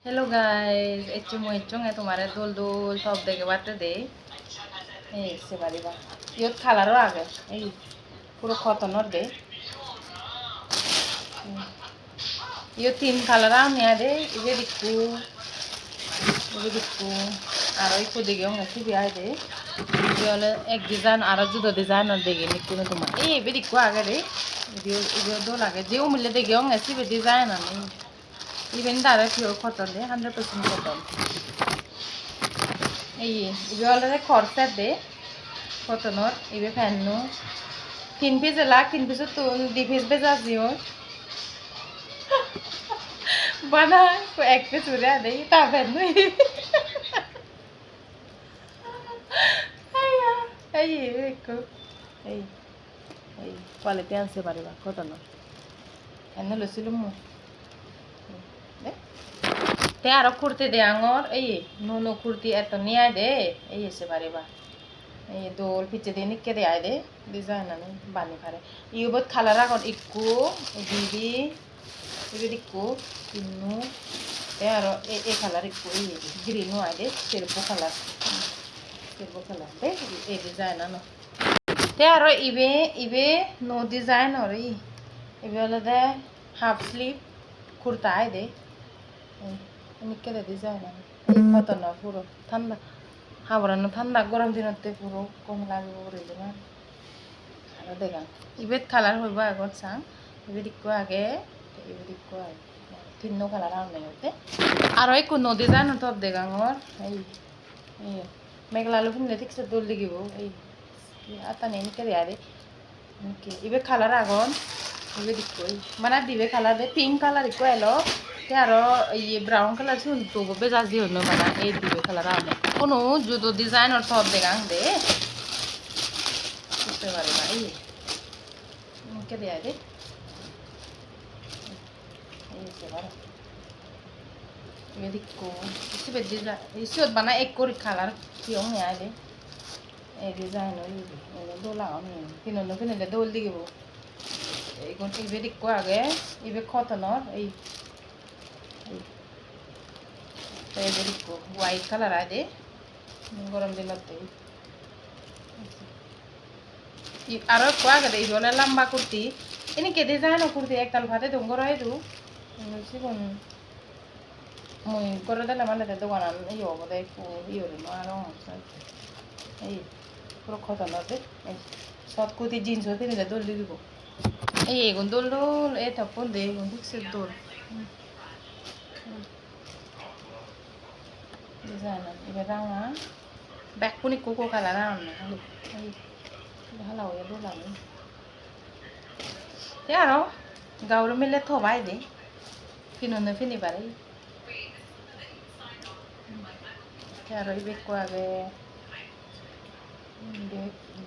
Hello guys, itong তোমারে দোল দোল সব দেখে বাটে দে এই সে বাড়িবা ইয়ত খালারও আগে এই পুরো খতনর দে ইয়ো তিন কালার নিয়া দে ইবে দিকু আর ওই কুদিকে হচ্ছে বিয়া দে হলে এক ডিজাইন আর জুদো ডিজাইন দেখে নিকুন তোমার এই এবে দিকু আগে দে ইবে দোল আগে যে মিলে দেখে হচ্ছে ডিজাইন আমি Even direct pure cotton, 100% cotton. Ibe already corset de cotton or ibe fanno. 3 piece la 3 piece to 2 piece bezazio. Bana ko ek piece ure ade ta fanno. Ay ecco. Ay. Ay quality anse pariba cotton. Enno lo silumo. তে আরো কুর্তি দে আঙর এই নুনু কুর্তি এত নিয়ে দে এই এসে পারিবা এই দোল পিছে দিয়ে নিকে দে আয় দে ডিজাইন আমি বানি পারে ইউবত খালার আগত ইকু দিদি ইবে দিকু কিন্নু তে আরো এই কালার ইকু এই গ্রিনও আয় দে সিরপো কালার দে এই ডিজাইন আনো তে আরো ইবে নো ডিজাইন আর ইবে হলো দে হাফ স্লিভ কুর্তা আয় দে নিকে দে ডিজাইন এই কত না পুরো ঠান্ডা হাবরানো ঠান্ডা গরম দিনতে পুরো কম লাগবে ওরে দেবা আর দেখা ইবেত কালার হইবা আগত সাং ইবে দিকো আগে ইবে দিকো আগে তিন কালার আনলে হতে আর ওই কোন ডিজাইন তো দেগাঙর এই মেঘলা লুফিন লেটিক্স দোল দিগিব এই আতা নেই নিকে দেয়া দে নিকে ইবে কালার আগন ইবে দিকো মানে দিবে কালার দে পিঙ্ক কালার ইকো এলো আরো ইয়ে ব্রাউন কালার শুন তো বেজাজ দিয়ে হলো মানে এই দিবে কালার আনে কোনো জুতো ডিজাইন আর সব দেখাং দে বুঝতে পারে না এই কে দেয়া দে এই সে বারো মেদিকো ইসে বে ডিজাইন ইসে বানা এক করে কালার কি ও নেয়া দে এই ডিজাইন ওই দোলা আমি কিনলে দোল দিগিব এই কোন ইবে দিকো আগে ইবে কটনর এই হোয়াইট কালার আয় দে গরম দিনতে আরো কোয়া দে বলে লম্বা কুর্তি এনে কেটে যায় না কুর্তি একতাল ভাতে ডঙ্গর হয় দু কোন মই করে দিলে মানে দোকান এই হবো দেয় ইয়ে আরো এই পুরো খতন দে সৎ কুর্তি জিন্স হতে নিলে দোল দিব এই এগুন দোল দোল এই থাপ্পন দে এগুন ঠিকছে দোল ডিজাইন এবে রাঙা ব্যাকপুনি কোকো কালার আনলে ভালো হয়ে দোলাম আরো গাউর মিলে থবাই দে ফিননে ফিনি পারে আরো বেকো আগে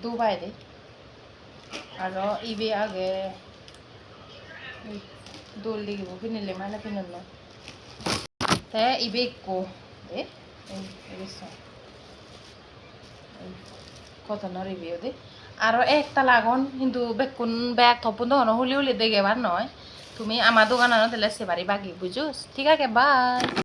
দুবাই দে আরো ইবে আগে দোল দিগিব ফিনিলে মানে ফিনন্ন তে ইবে কো কত রিভিউ দে আরো একটা লাগুন কিন্তু বেকুন ব্যাগ থপন দোকান হলি হলি দেখে এবার নয় তুমি আমার দোকান আনো তাহলে সেবারই বাকি বুঝুস ঠিক আছে বাই